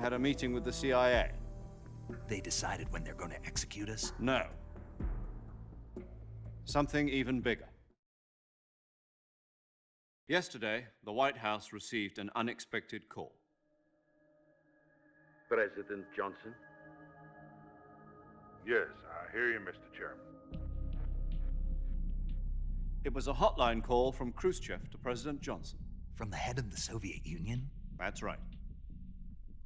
had a meeting with the CIA. They decided when they're going to execute us? No. Something even bigger. Yesterday, the White House received an unexpected call. President Johnson? Yes, I hear you, Mr. Chairman. It was a hotline call from Khrushchev to President Johnson. From the head of the Soviet Union? That's right.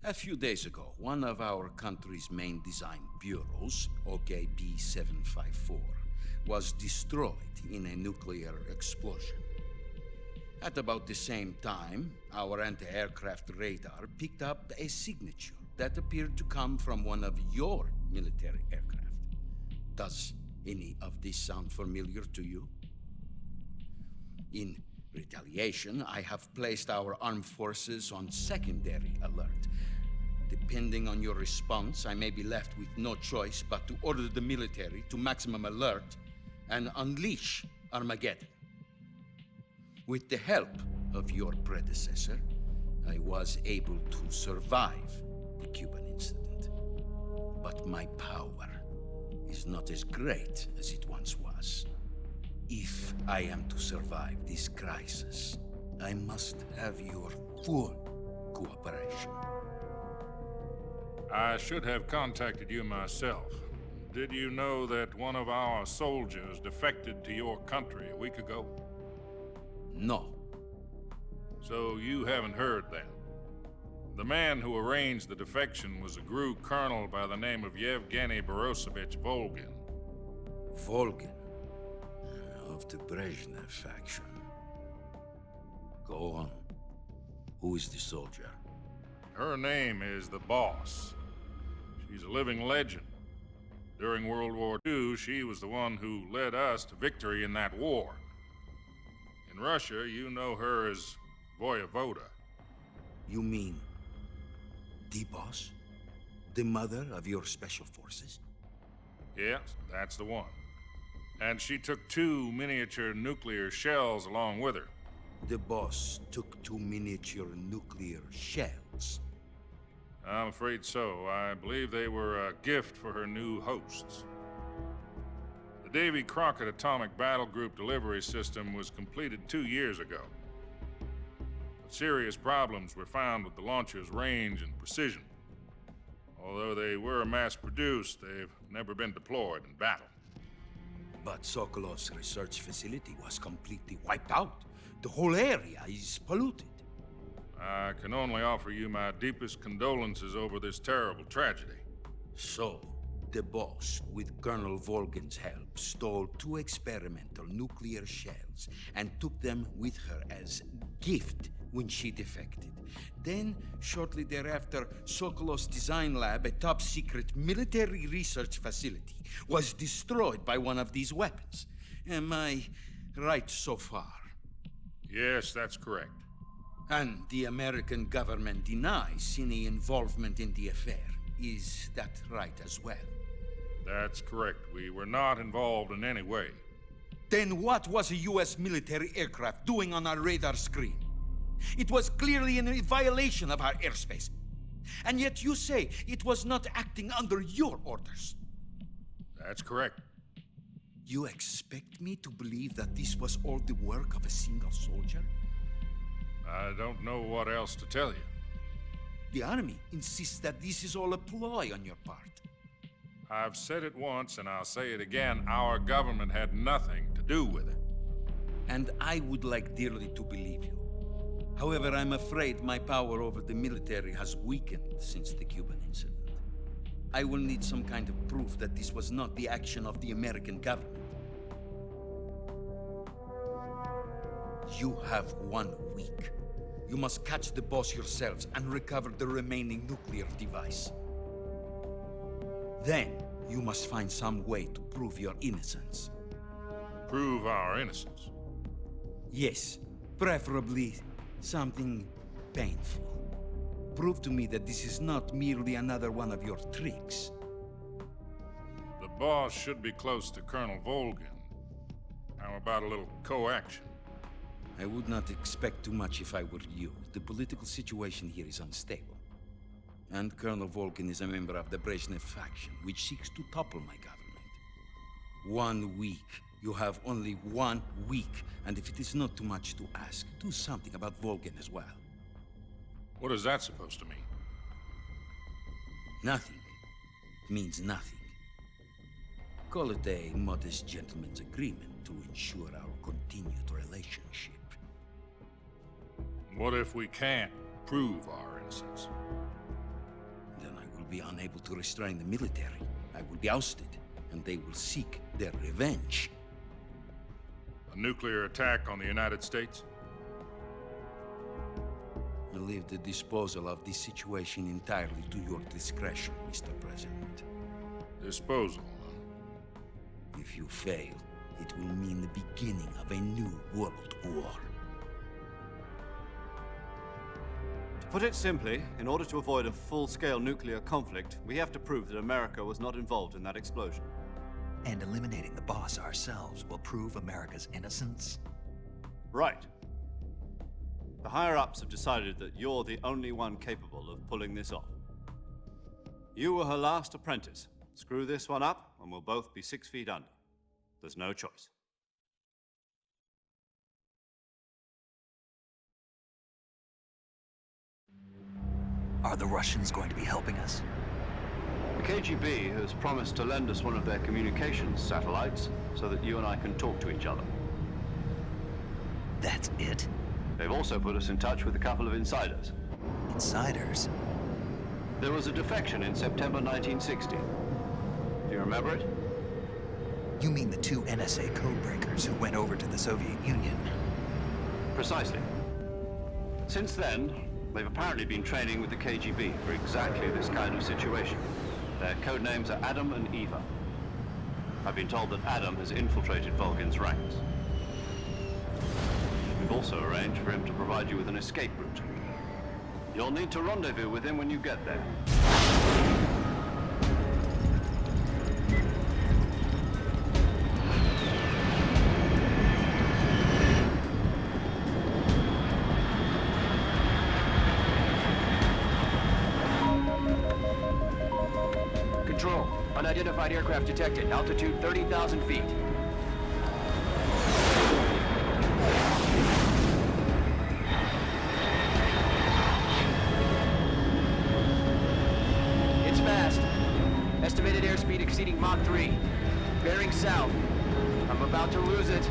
A few days ago, one of our country's main design bureaus, OKB 754, was destroyed in a nuclear explosion. At about the same time, our anti-aircraft radar picked up a signature that appeared to come from one of your military aircraft. Does any of this sound familiar to you? In retaliation, I have placed our armed forces on secondary alert. Depending on your response, I may be left with no choice but to order the military to maximum alert and unleash Armageddon. With the help of your predecessor, I was able to survive the Cuban incident. But my power is not as great as it once was. If I am to survive this crisis, I must have your full cooperation. I should have contacted you myself. Did you know that one of our soldiers defected to your country a week ago? No. So you haven't heard then. The man who arranged the defection was a GRU colonel by the name of Yevgeny Borisovich Volgin. Volgin, of the Brezhnev faction. Go on. Who is the soldier? Her name is the Boss. She's a living legend. During World War II, she was the one who led us to victory in that war. In Russia, you know her as Voyevoda. You mean the boss? The mother of your special forces? Yes, that's the one. And she took 2 miniature nuclear shells along with her. The boss took 2 miniature nuclear shells. I'm afraid so. I believe they were a gift for her new hosts. The Davy Crockett Atomic Battle Group delivery system was completed 2 years ago. But serious problems were found with the launcher's range and precision. Although they were mass-produced, they've never been deployed in battle. But Sokolov's research facility was completely wiped out. The whole area is polluted. I can only offer you my deepest condolences over this terrible tragedy. So, the boss, with Colonel Volgin's help, stole 2 experimental nuclear shells and took them with her as gift when she defected. Then, shortly thereafter, Sokolov's design lab, a top-secret military research facility, was destroyed by one of these weapons. Am I right so far? Yes, that's correct. And the American government denies any involvement in the affair. Is that right as well? That's correct. We were not involved in any way. Then what was a U.S. military aircraft doing on our radar screen? It was clearly in a violation of our airspace. And yet you say it was not acting under your orders. That's correct. You expect me to believe that this was all the work of a single soldier? I don't know what else to tell you. The army insists that this is all a ploy on your part. I've said it once and I'll say it again. Our government had nothing to do with it. And I would like dearly to believe you. However, I'm afraid my power over the military has weakened since the Cuban incident. I will need some kind of proof that this was not the action of the American government. You have 1 week. You must catch the boss yourselves and recover the remaining nuclear device. Then, you must find some way to prove your innocence. Prove our innocence. Yes, preferably something painful. Prove to me that this is not merely another one of your tricks. The boss should be close to Colonel Volgin. How about a little co-action? I would not expect too much if I were you. The political situation here is unstable. And Colonel Volkin is a member of the Brezhnev faction, which seeks to topple my government. 1 week. You have only 1 week. And if it is not too much to ask, do something about Volkin as well. What is that supposed to mean? Nothing. It means nothing. Call it a modest gentleman's agreement to ensure our continued relationship. What if we can't prove our innocence? Then I will be unable to restrain the military. I will be ousted, and they will seek their revenge. A nuclear attack on the United States? I leave the disposal of this situation entirely to your discretion, Mr. President. Disposal. If you fail, it will mean the beginning of a new world war. To put it simply, in order to avoid a full-scale nuclear conflict, we have to prove that America was not involved in that explosion. And eliminating the boss ourselves will prove America's innocence? Right. The higher-ups have decided that you're the only one capable of pulling this off. You were her last apprentice. Screw this one up, and we'll both be 6 feet under. There's no choice. Are the Russians going to be helping us? The KGB has promised to lend us one of their communications satellites so that you and I can talk to each other. That's it? They've also put us in touch with a couple of insiders. Insiders? There was a defection in September 1960. Do you remember it? You mean the 2 NSA codebreakers who went over to the Soviet Union? Precisely. Since then, they've apparently been training with the KGB for exactly this kind of situation. Their code names are Adam and Eva. I've been told that Adam has infiltrated Volkin's ranks. We've also arranged for him to provide you with an escape route. You'll need to rendezvous with him when you get there. Control. Unidentified aircraft detected. Altitude 30,000 feet. It's fast. Estimated airspeed exceeding Mach 3. Bearing south. I'm about to lose it.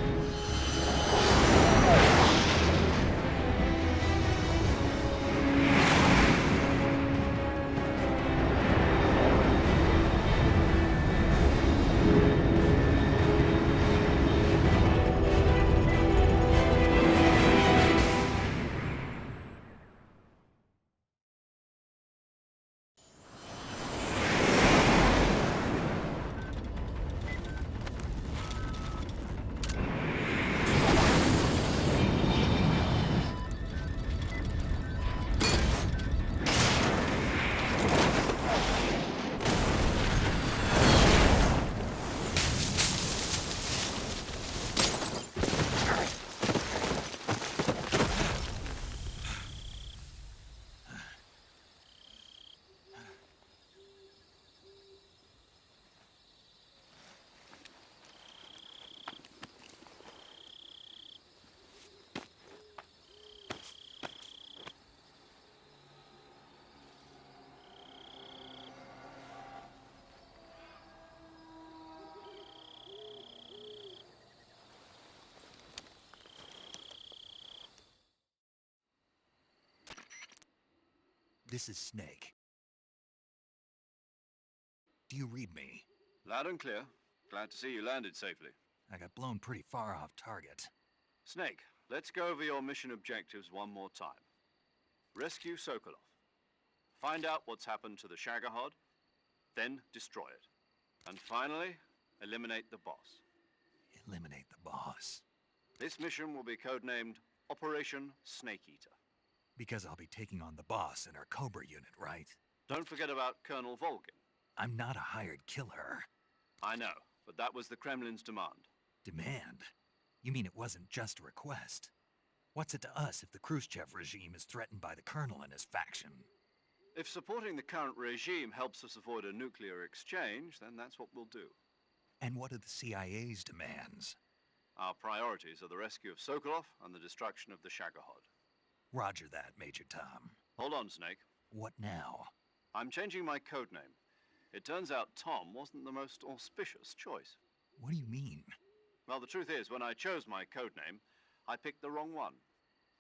This is Snake. Do you read me? Loud and clear. Glad to see you landed safely. I got blown pretty far off target. Snake, let's go over your mission objectives one more time. Rescue Sokolov. Find out what's happened to the Shagohod, then destroy it. And finally, eliminate the boss. Eliminate the boss. This mission will be codenamed Operation Snake Eater. Because I'll be taking on the boss in our Cobra unit, right? Don't forget about Colonel Volkin. I'm not a hired killer. I know, but that was the Kremlin's demand. Demand? You mean it wasn't just a request? What's it to us if the Khrushchev regime is threatened by the Colonel and his faction? If supporting the current regime helps us avoid a nuclear exchange, then that's what we'll do. And what are the CIA's demands? Our priorities are the rescue of Sokolov and the destruction of the Shagohod. Roger that, Major Tom. Hold on, Snake. What now? I'm changing my code name. It turns out Tom wasn't the most auspicious choice. What do you mean? Well, the truth is, when I chose my code name, I picked the wrong one.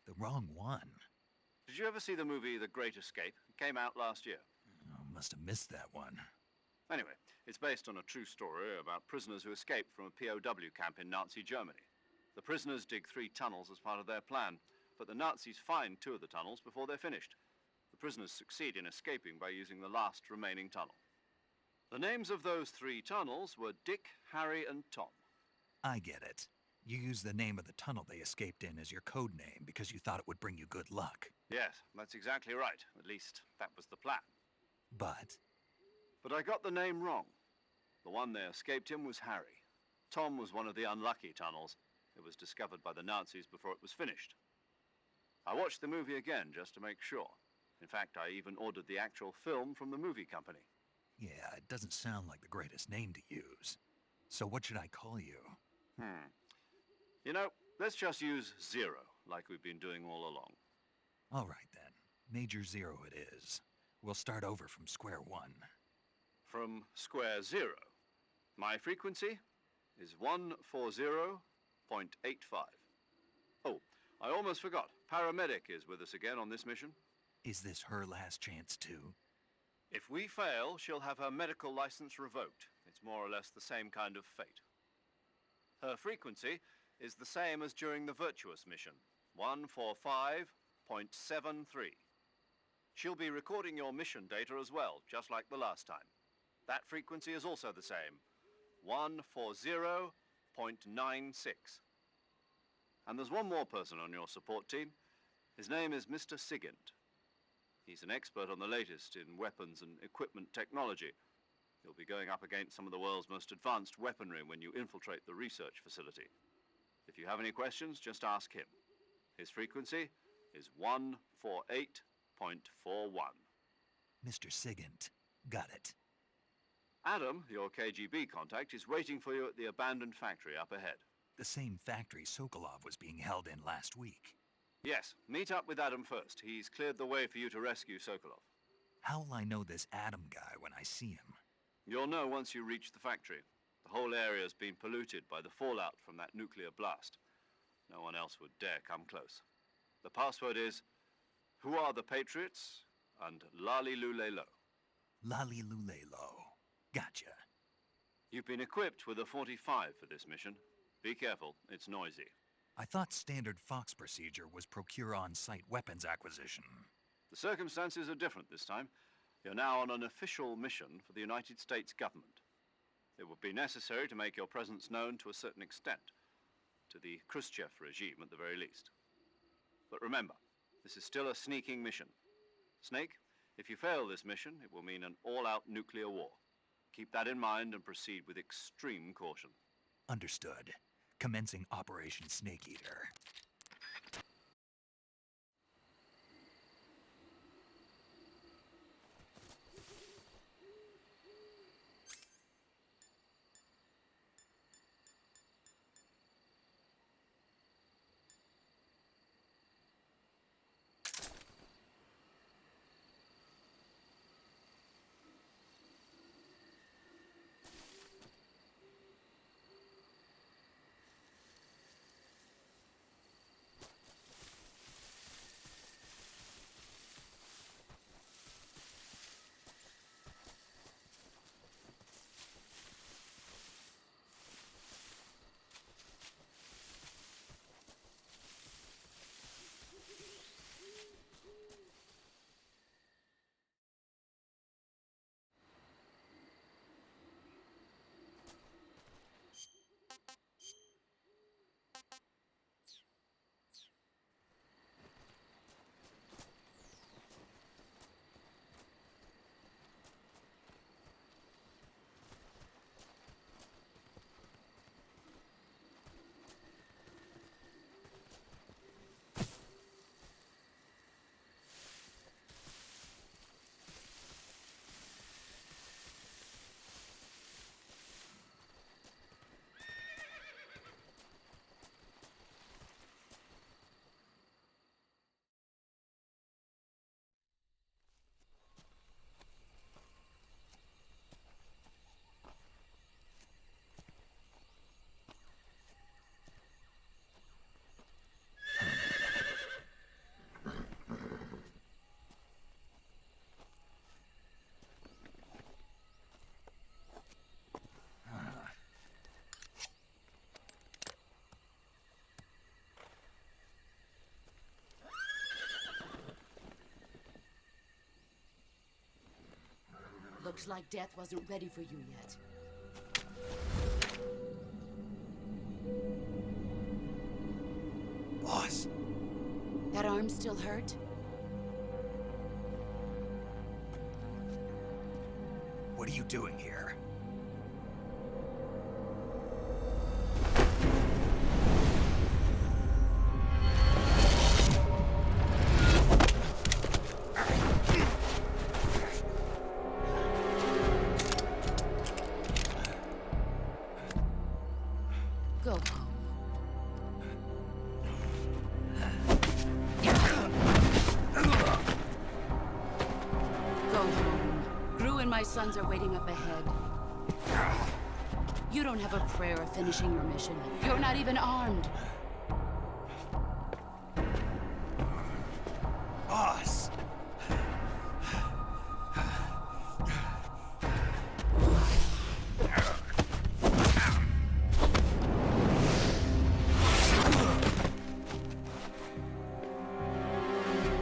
The wrong one? Did you ever see the movie The Great Escape? It came out last year. Oh, must have missed that one. Anyway, it's based on a true story about prisoners who escaped from a POW camp in Nazi Germany. The prisoners dig 3 tunnels as part of their plan, but the Nazis find 2 of the tunnels before they're finished. The prisoners succeed in escaping by using the last remaining tunnel. The names of those 3 tunnels were Dick, Harry, and Tom. I get it. You used the name of the tunnel they escaped in as your code name because you thought it would bring you good luck. Yes, that's exactly right. At least, that was the plan. But But I got the name wrong. The one they escaped in was Harry. Tom was one of the unlucky tunnels. It was discovered by the Nazis before it was finished. I watched the movie again just to make sure. In fact, I even ordered the actual film from the movie company. yeah, it doesn't sound like the greatest name to use. So what should I call you? You know, let's just use Zero, like we've been doing all along. All right then. Major Zero it is. We'll start over from square one. From square 0. My frequency is 140.85. Oh, I almost forgot. Paramedic is with us again on this mission. Is this her last chance too? If we fail, she'll have her medical license revoked. It's more or less the same kind of fate. Her frequency is the same as during the Virtuous mission, 145.73. She'll be recording your mission data as well, just like the last time. That frequency is also the same, 140.96. And there's one more person on your support team. His name is Mr. Sigint. He's an expert on the latest in weapons and equipment technology. You'll be going up against some of the world's most advanced weaponry when you infiltrate the research facility. If you have any questions, just ask him. His frequency is 148.41. Mr. Sigint. Got it. Adam, your KGB contact, is waiting for you at the abandoned factory up ahead. The same factory Sokolov was being held in last week. Yes, meet up with Adam first. He's cleared the way for you to rescue Sokolov. How will I know this Adam guy when I see him? You'll know once you reach the factory. The whole area's been polluted by the fallout from that nuclear blast. No one else would dare come close. The password is, "Who are the Patriots?" and "Lali Lule Lo." Lali Lulelo. Gotcha. You've been equipped with a 45 for this mission. Be careful, it's noisy. I thought standard Fox procedure was procure on-site weapons acquisition. The circumstances are different this time. You're now on an official mission for the United States government. It would be necessary to make your presence known to a certain extent, to the Khrushchev regime at the very least. But remember, this is still a sneaking mission. Snake, if you fail this mission, it will mean an all-out nuclear war. Keep that in mind and proceed with extreme caution. Understood. Commencing Operation Snake Eater. Looks like death wasn't ready for you yet. Boss, That arm still hurt? what are you doing here? Go home. Go home. Gru and my sons are waiting up ahead. You don't have a prayer of finishing your mission. You're not even armed. Boss!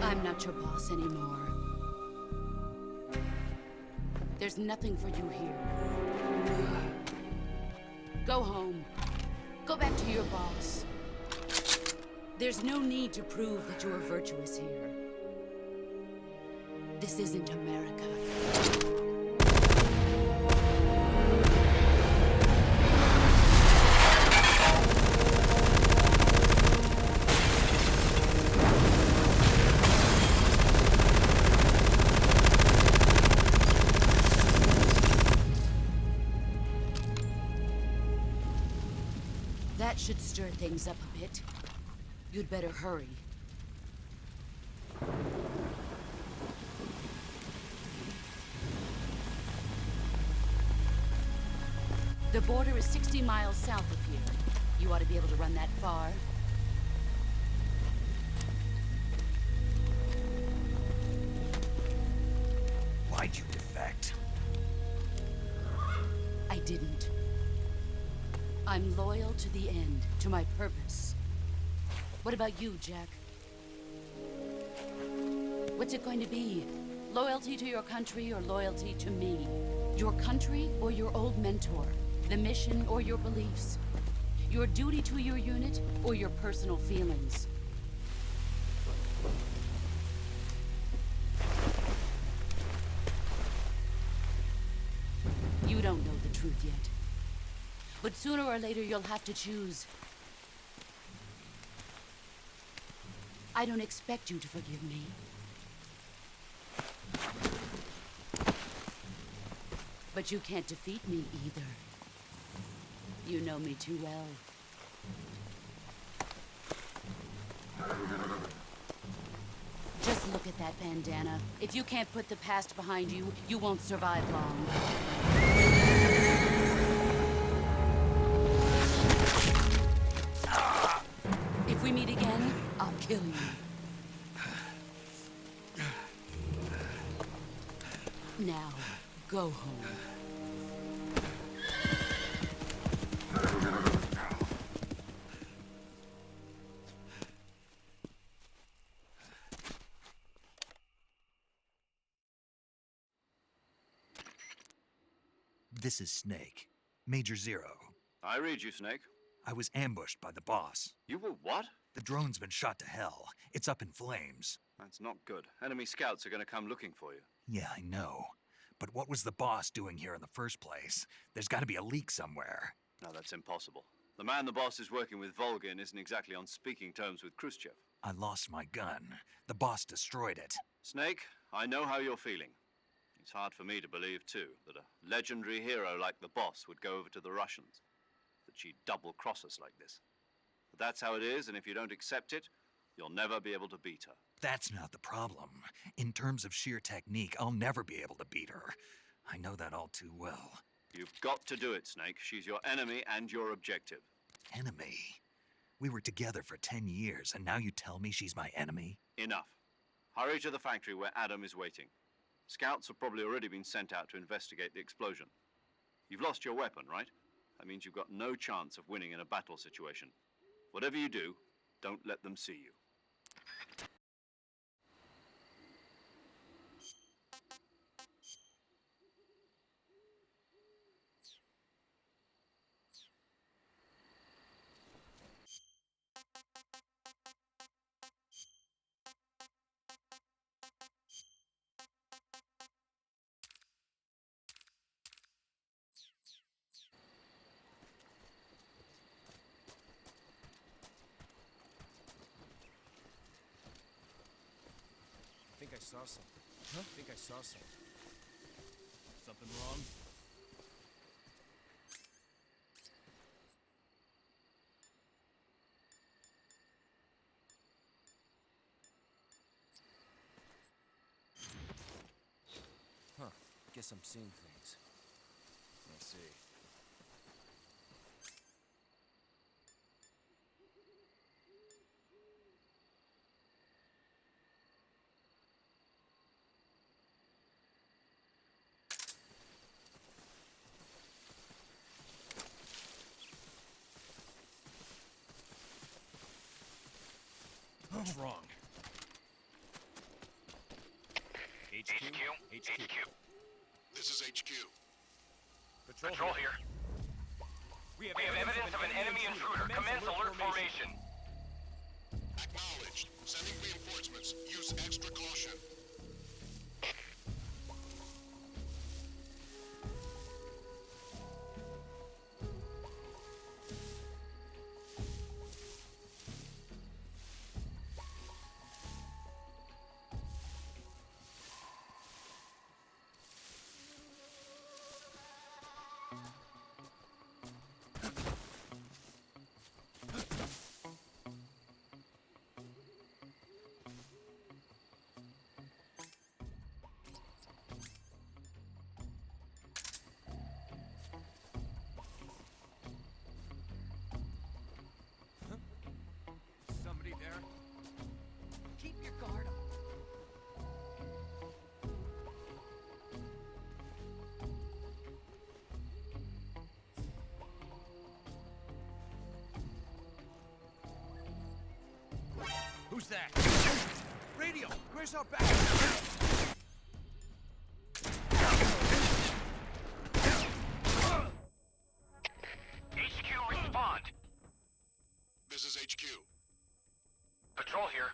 I'm not your boss anymore. There's nothing for you here. Go home. Go back to your boss. There's no need to prove that you are virtuous here. This isn't America. That should stir things up a bit. You'd better hurry. The border is 60 miles south of here. You ought to be able to run that far. Why'd you defect? I didn't. I'm loyal to the end, to my purpose. What about you, Jack? What's it going to be? Loyalty to your country or loyalty to me? Your country or your old mentor? The mission or your beliefs? Your duty to your unit or your personal feelings? You don't know the truth yet. But sooner or later, you'll have to choose. I don't expect you to forgive me. But you can't defeat me either. You know me too well. Just look at that bandana. If you can't put the past behind you, you won't survive long. If we meet again, I'll kill you. Now, go home. This is Snake. Major Zero. I read you, Snake. I was ambushed by the boss. You were what? The drone's been shot to hell. It's up in flames. That's not good. Enemy scouts are going to come looking for you. Yeah, I know. But what was the boss doing here in the first place? There's got to be a leak somewhere. No, that's impossible. The man the boss is working with, Volgin, isn't exactly on speaking terms with Khrushchev. I lost my gun. The boss destroyed it. Snake, I know how you're feeling. It's hard for me to believe, too, that a legendary hero like the boss would go over to the Russians. That she'd double-cross us like this. But that's how it is, and if you don't accept it, you'll never be able to beat her. That's not the problem. In terms of sheer technique, I'll never be able to beat her. I know that all too well. You've got to do it, Snake. She's your enemy and your objective. Enemy? We were together for 10 years, and now you tell me she's my enemy? Enough. Hurry to the factory where Adam is waiting. Scouts have probably already been sent out to investigate the explosion. You've lost your weapon, right? That means you've got no chance of winning in a battle situation. Whatever you do, don't let them see you. saw something. Huh? I think I saw something. Something wrong? Huh. Guess I'm seeing things. I see. What's wrong? HQ? This is HQ. Patrol here. We have evidence of an enemy intruder. Commence alert formation. Acknowledged. Sending reinforcements. Use extra caution. Somebody there? Keep your guard up. Who's that? Radio! Where's our backup? HQ, respond. This is HQ. Patrol here.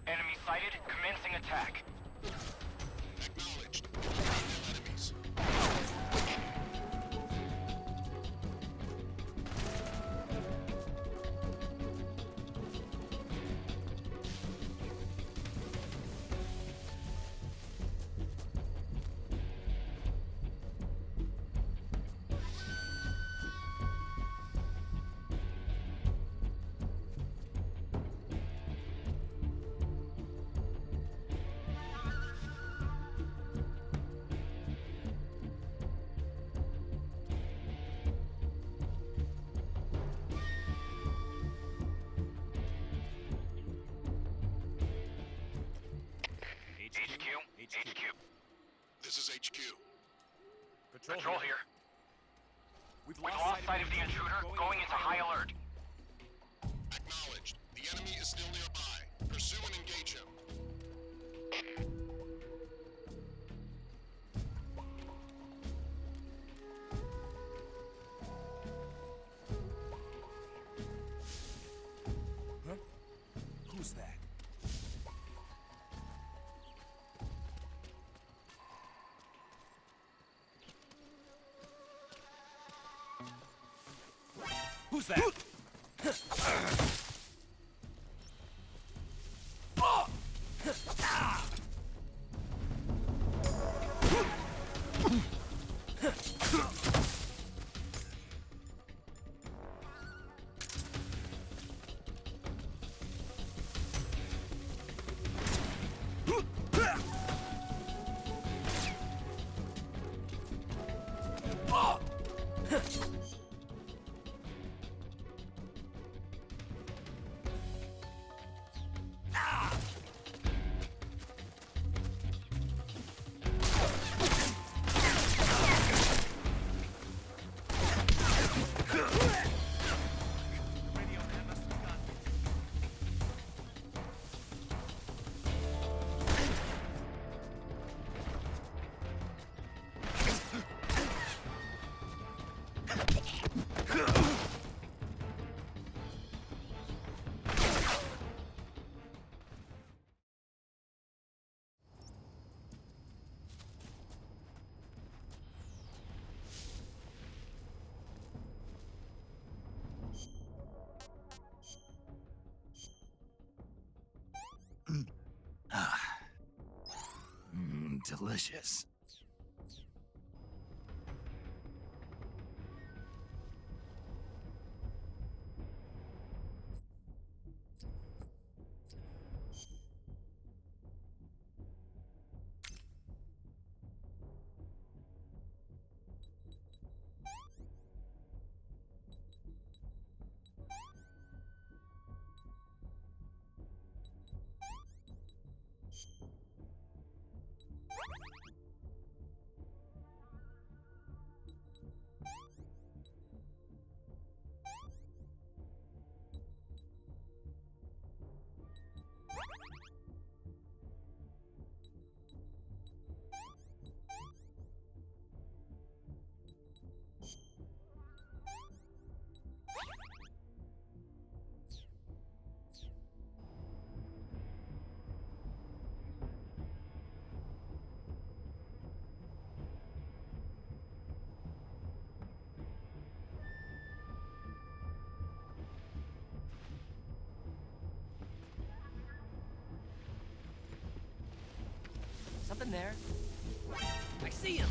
Enemy sighted. Commencing attack. Acknowledged. Enemies. HQ. This is HQ. Patrol here. We've lost sight of the intruder. Going into high alert. Acknowledged. The enemy is still nearby. Pursue and engage him. Huh? Who's that? Who's that? delicious. Something there. I see him!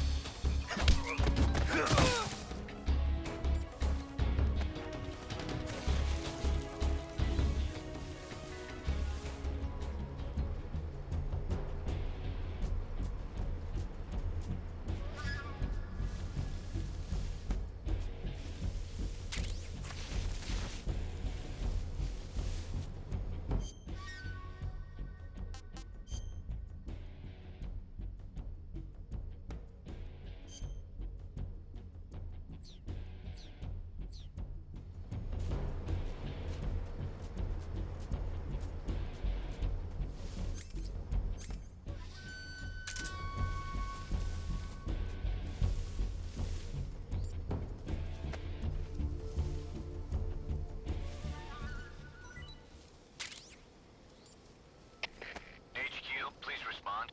HQ, please respond.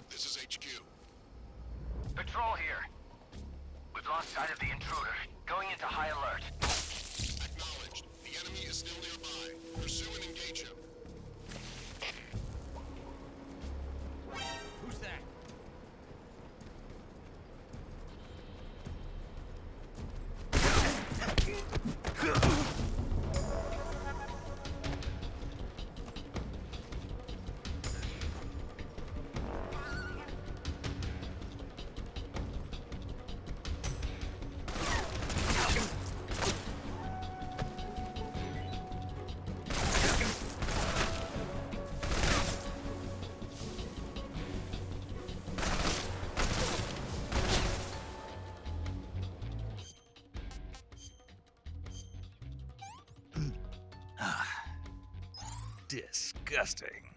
This is HQ. Patrol here. We've lost sight of the intruder. Going into high alert. Acknowledged. The enemy is still nearby. Pursue and engage him. Who's that? Disgusting.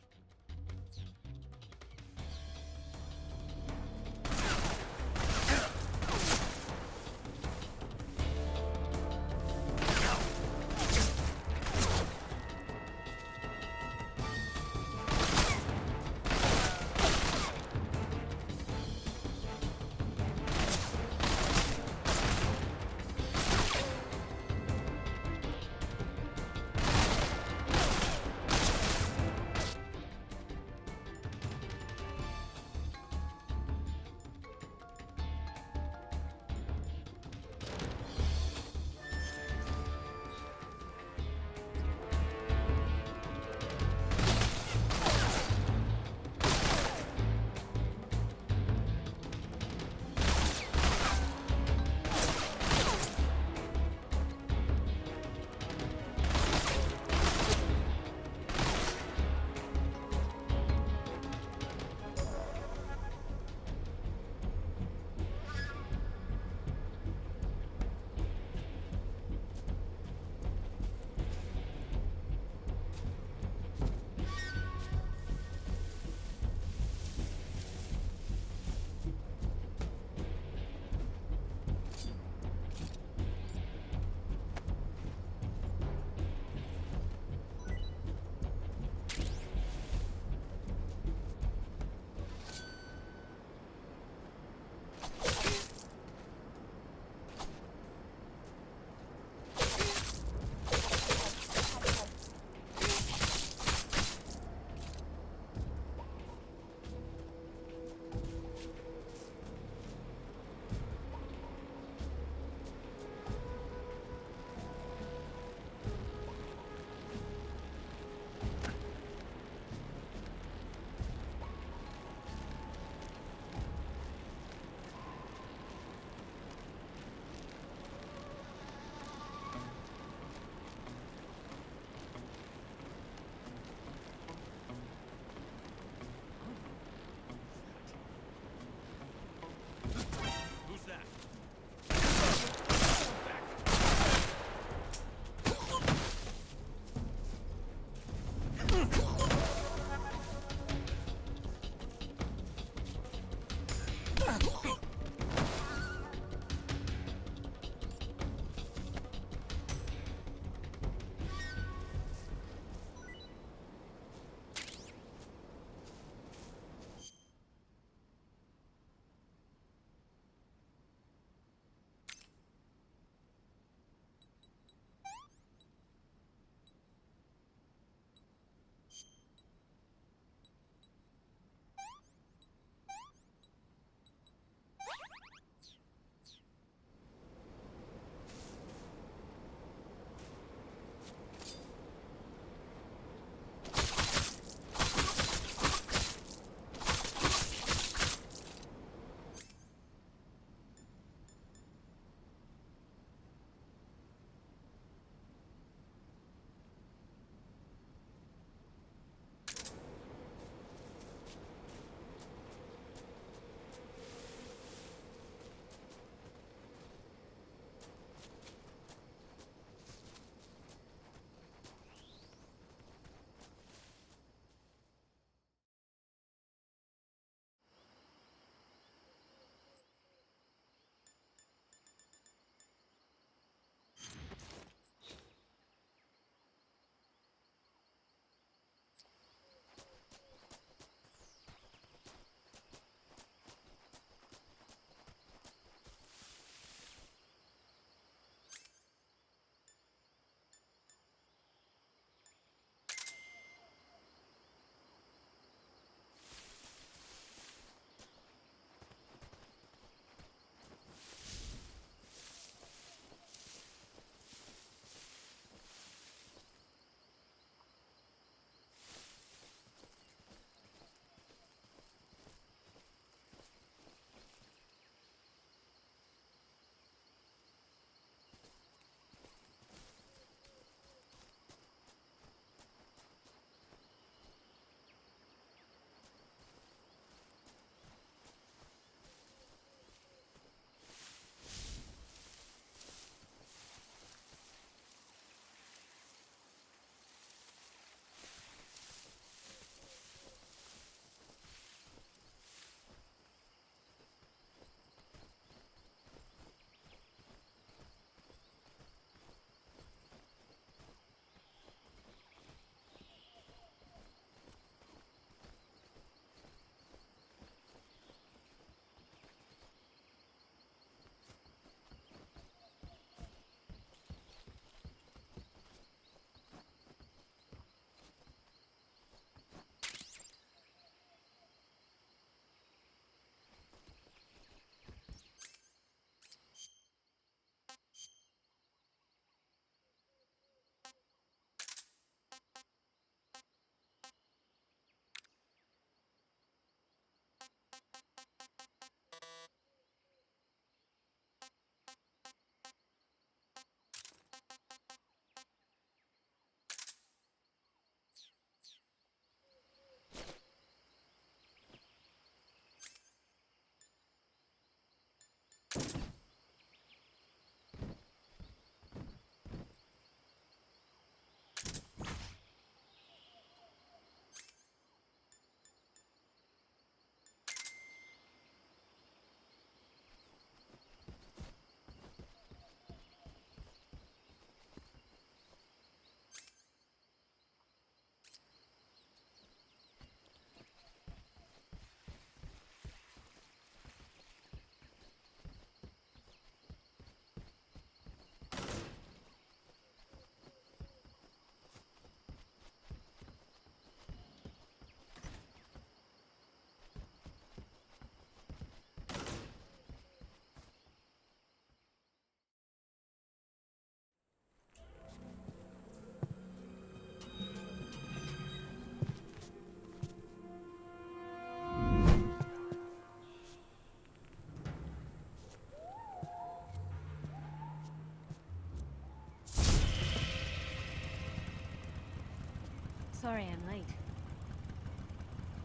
Sorry I'm late.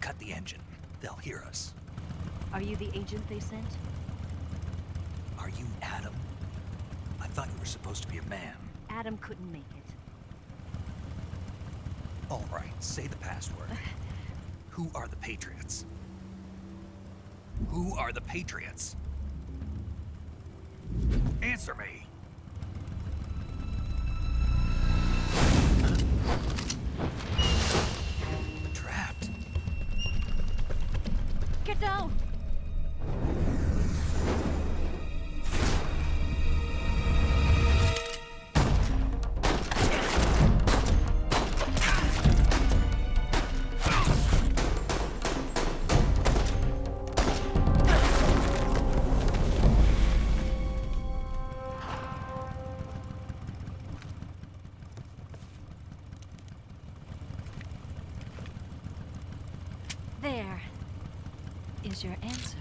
Cut the engine. They'll hear us. Are you the agent they sent? Are you Adam? I thought you were supposed to be a man. Adam couldn't make it. All right, say the password. Who are the Patriots? Who are the Patriots? Answer me! Trapped. Get down! There is your answer.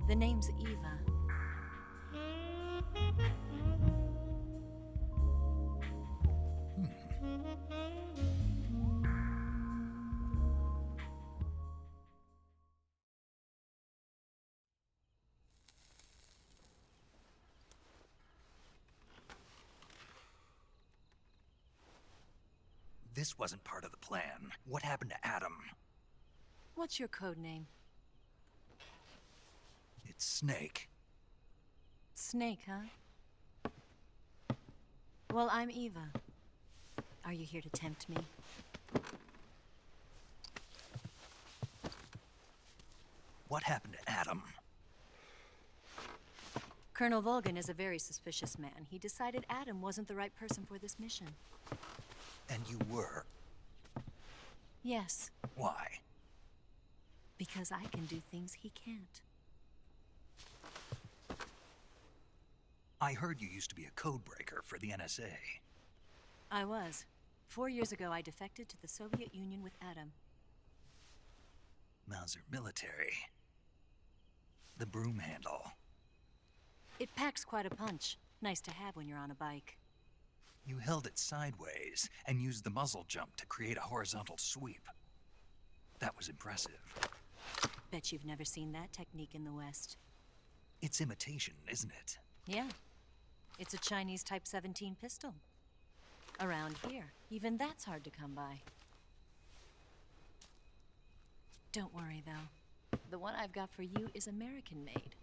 The name's Eva. This wasn't part of the plan. What happened to Adam? What's your code name? It's Snake. Snake, huh? Well, I'm Eva. Are you here to tempt me? What happened to Adam? Colonel Volgin is a very suspicious man. He decided Adam wasn't the right person for this mission. And you were? Yes, Why? because I can do things he can't. I heard you used to be a codebreaker for the NSA. I was. 4 years ago, I defected to the Soviet Union with Adam. Mauser military. The broom handle. It packs quite a punch. Nice to have when you're on a bike. You held it sideways and used the muzzle jump to create a horizontal sweep. That was impressive. Bet you've never seen that technique in the West. It's imitation, isn't it? Yeah. It's a Chinese Type 17 pistol. Around here, even that's hard to come by. Don't worry, though. The one I've got for you is American-made.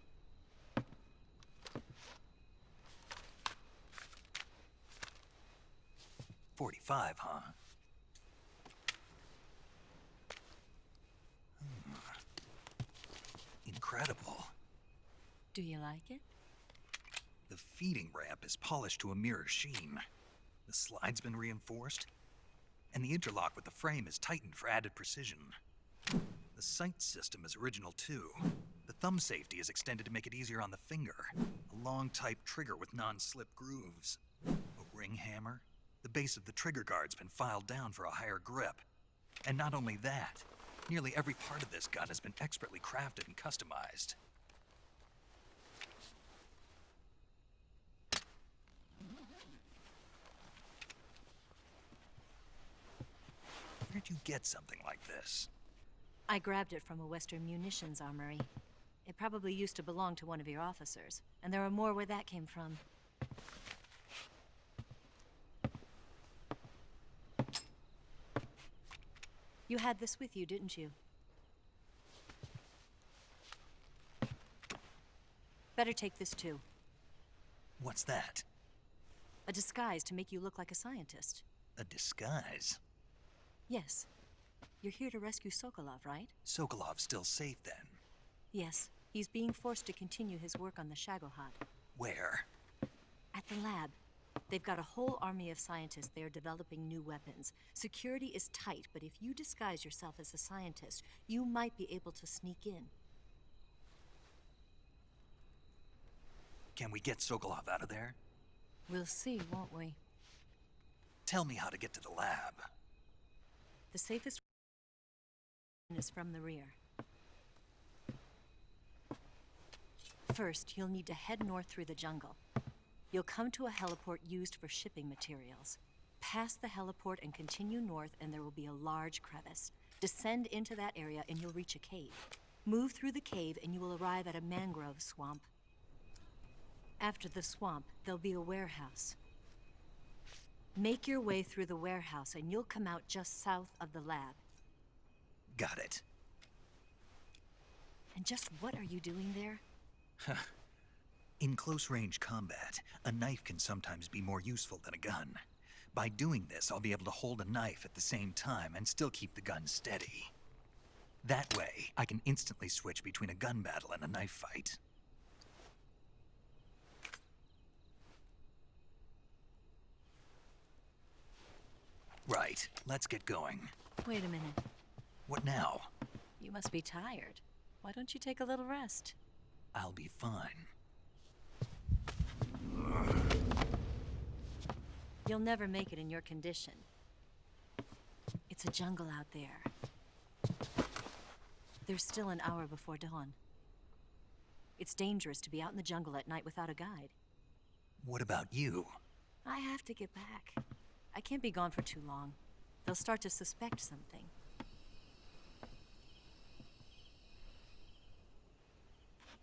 .45, huh? Incredible. Do you like it? The feeding ramp is polished to a mirror sheen. The slide's been reinforced, and the interlock with the frame is tightened for added precision. The The sight system is original too. The thumb safety is extended to make it easier on the finger. A long type trigger with non-slip grooves. A ring hammer. The base of the trigger guard's been filed down for a higher grip. And not only that, nearly every part of this gun has been expertly crafted and customized. Where'd you get something like this? I grabbed it from a Western munitions armory. It probably used to belong to one of your officers, and there are more where that came from. You had this with you, didn't you? Better take this too. What's that? A disguise to make you look like a scientist. A disguise? Yes. You're here to rescue Sokolov, right? Sokolov's still safe then? Yes. He's being forced to continue his work on the Shagohod. Where? At the lab. They've got a whole army of scientists there developing new weapons. Security is tight, but if you disguise yourself as a scientist, you might be able to sneak in. Can we get Sokolov out of there? We'll see, won't we? Tell me how to get to the lab. The safest is from the rear. First, you'll need to head north through the jungle. You'll come to a heliport used for shipping materials. Pass the heliport and continue north, and there will be a large crevice. Descend into that area and you'll reach a cave. Move through the cave and you will arrive at a mangrove swamp. After the swamp, there'll be a warehouse. Make your way through the warehouse and you'll come out just south of the lab. Got it. And just what are you doing there? In close-range combat, a knife can sometimes be more useful than a gun. By doing this, I'll be able to hold a knife at the same time and still keep the gun steady. That way, I can instantly switch between a gun battle and a knife fight. Right, let's get going. Wait a minute. What now? You must be tired. Why don't you take a little rest? I'll be fine. You'll never make it in your condition. It's a jungle out there. There's still an hour before dawn. It's dangerous to be out in the jungle at night without a guide. What about you? I have to get back. I can't be gone for too long. They'll start to suspect something.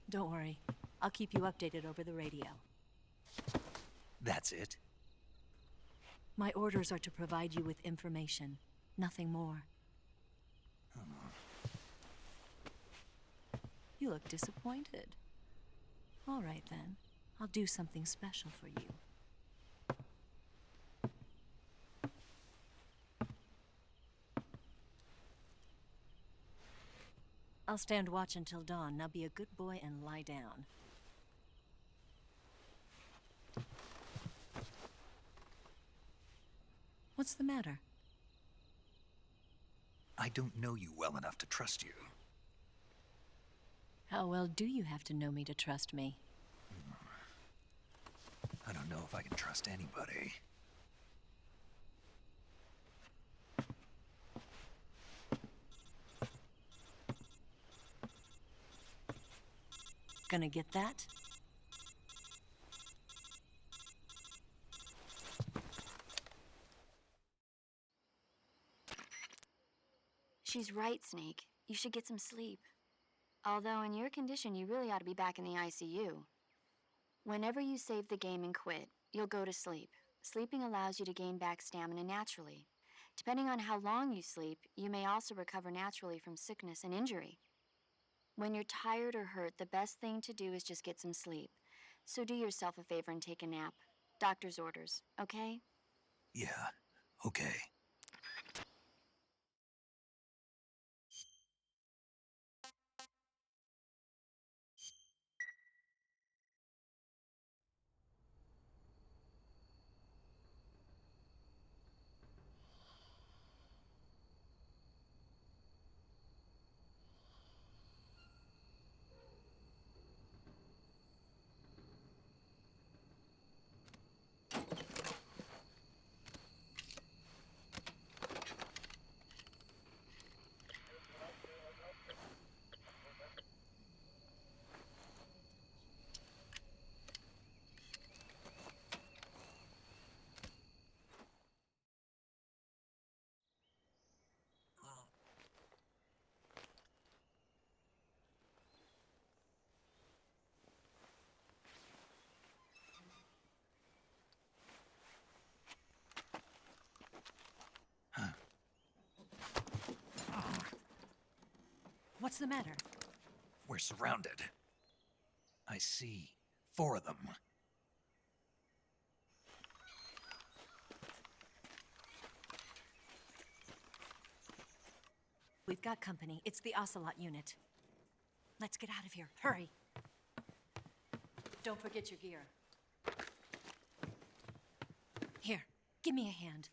Don't worry. I'll keep you updated over the radio. That's it? My orders are to provide you with information, nothing more. You look disappointed. All right then. I'll do something special for you. I'll stand watch until dawn. Now be a good boy and lie down. What's the matter? I don't know you well enough to trust you. How well do you have to know me to trust me? I don't know if I can trust anybody. Gonna get that? She's right, Snake. You should get some sleep. Although in your condition, you really ought to be back in the ICU. Whenever you save the game and quit, you'll go to sleep. Sleeping allows you to gain back stamina naturally. Depending on how long you sleep, you may also recover naturally from sickness and injury. When you're tired or hurt, the best thing to do is just get some sleep. So do yourself a favor and take a nap. Doctor's orders, okay? Yeah, okay. What's the matter? We're surrounded. I see 4 of them. We've got company. It's the Ocelot unit. Let's get out of here. Hurry. Don't forget your gear. Here, give me a hand.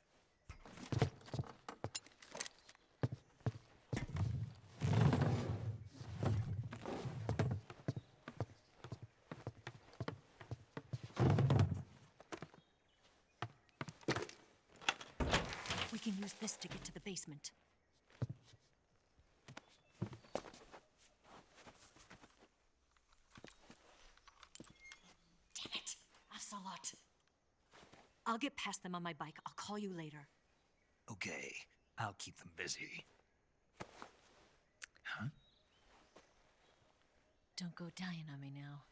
We can use this to get to the basement. Damn it! Ocelot. I'll get past them on my bike. I'll call you later. Okay, I'll keep them busy. Huh? Don't go dying on me now.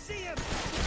see him!